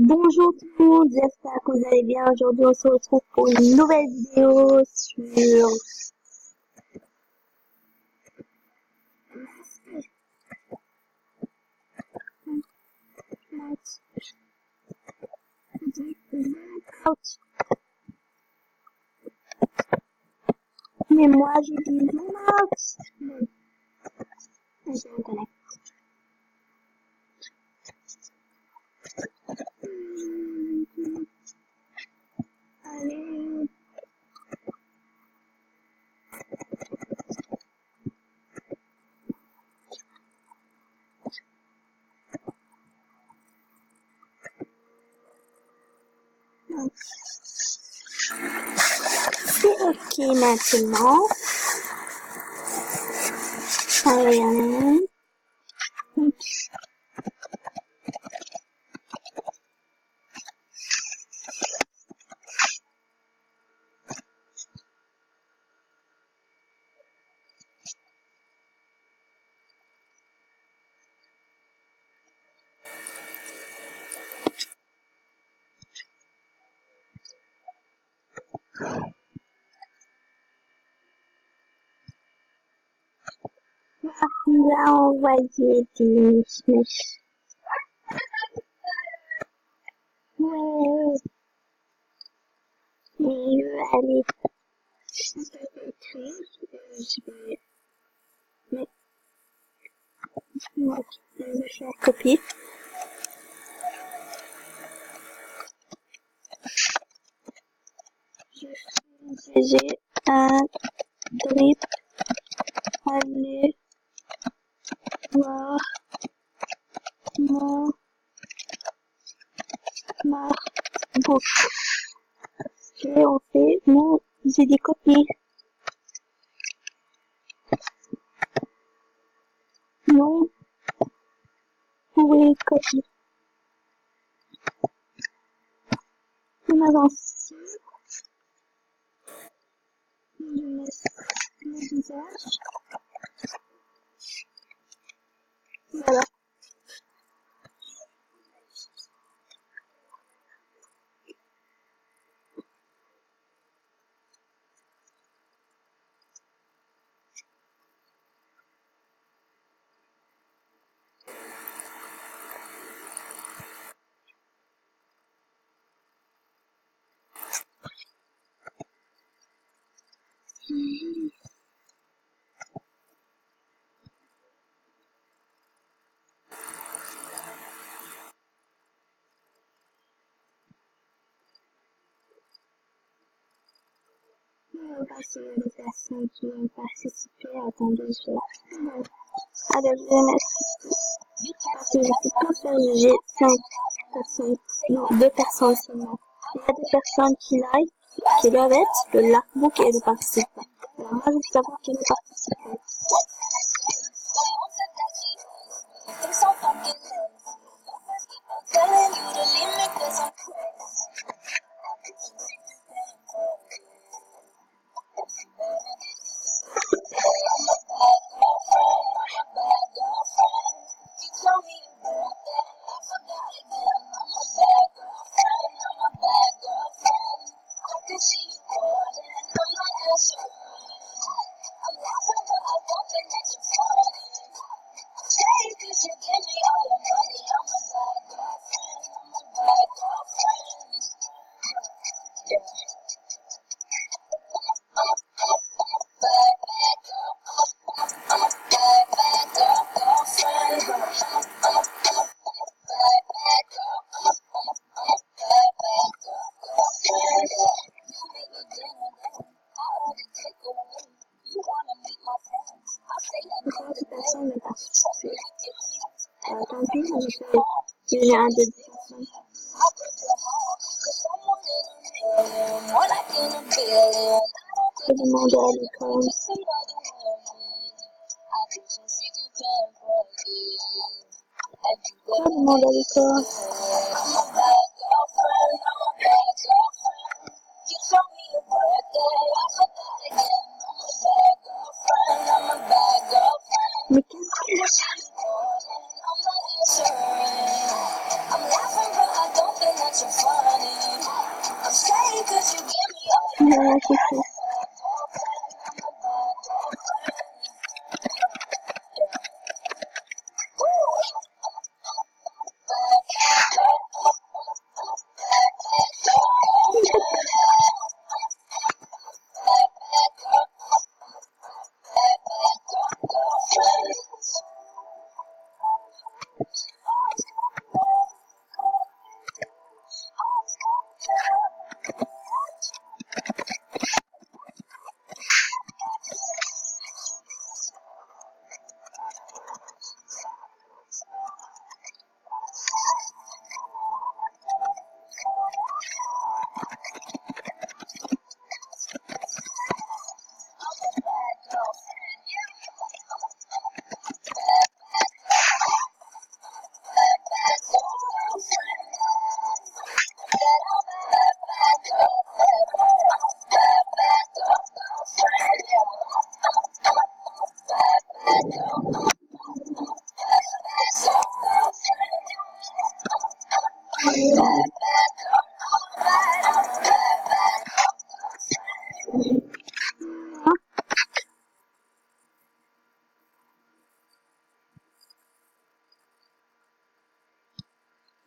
Bonjour tout le monde, j'espère que vous allez bien. Aujourd'hui, on se retrouve pour une nouvelle vidéo sur mais moi je dis j'ai un connect. Allez. C'est ok maintenant. Allez. On va envoyer des mèches. Ouais. Et allez. Je vais écrire. Je vais faire copier. J'ai un drip. Allez voir ma bouche. Et on fait j'ai des copies. Non, vous pouvez copier. On avance. Je mets le visage. Voilà. On va passer les personnes qui ont participé. Attendez, je vais. Alors, je vais mettre ici. Parce que je peux pas faire, j'ai 5 personnes. Non, 2 personnes seulement. Il y a des personnes qui like, qui doivent être le l'artbook et le participant. Alors, moi, je veux savoir qui est le participant. Personne ne participe. Tant pis, j'ai un de 10 personnes. Je demande à l'école. Je demande à l'école. Mais qu'est-ce que lâcher prise.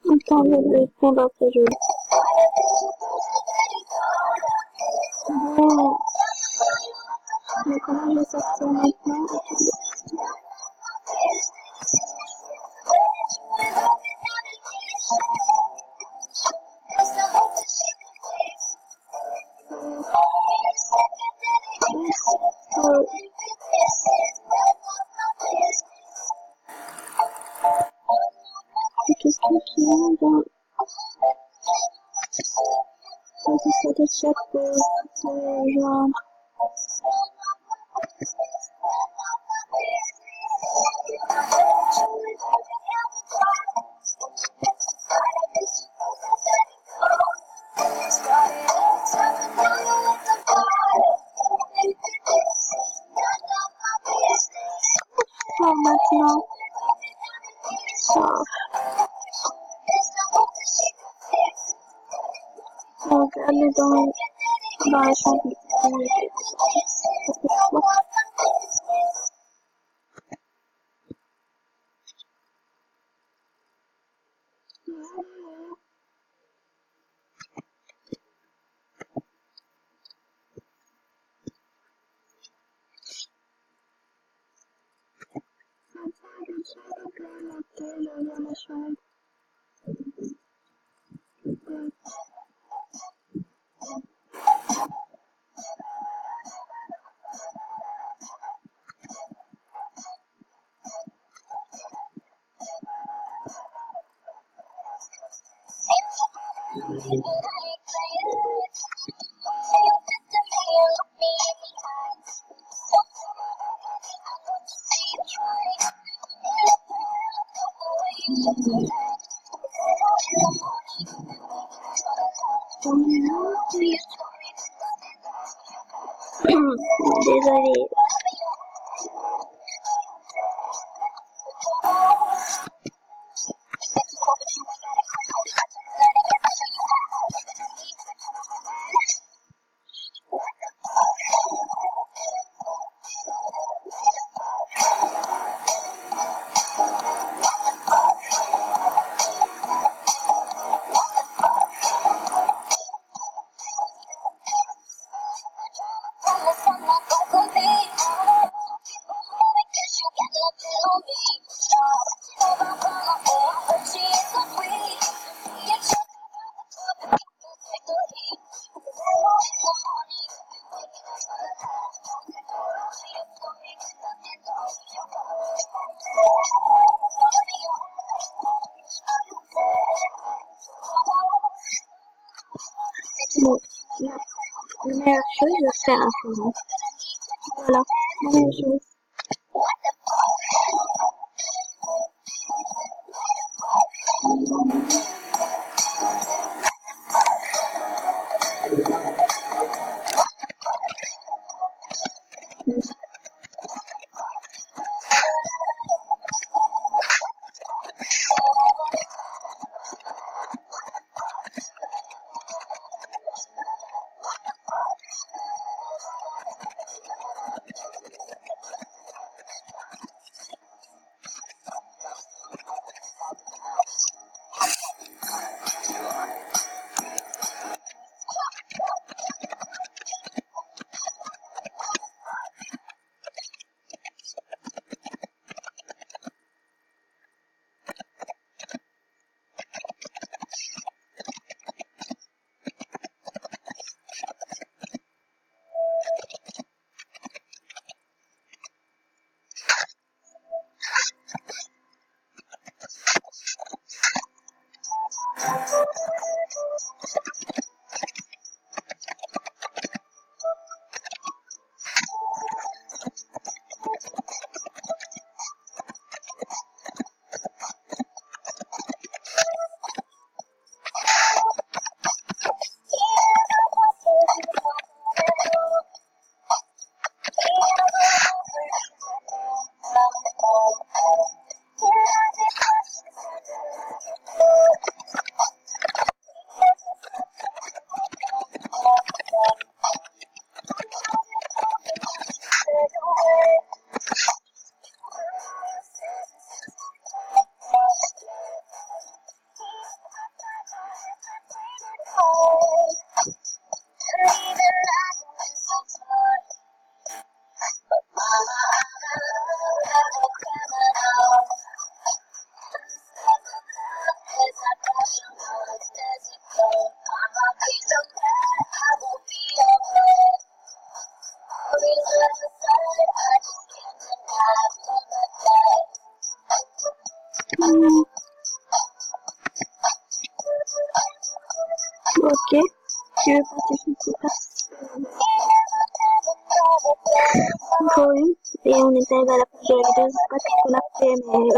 Attends, je vais prendre après je. Bon. Mais comment je vais sortir maintenant? Qu'est-ce qu'il y a dans... Ça, c'est de chaque genre. Oh, maintenant. Ça. Donc, aller dans la chambre. Désolée. Bon, la meilleure chose, je vais faire un film. Voilà, la meilleure chose. Ok, tu veux participer? Oui, et on est arrivé à la fin de la vidéo, je sais pas ce qu'on a fait, mais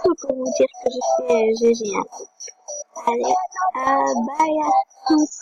tout pour vous dire que je fais GG. Allez, bye à tous.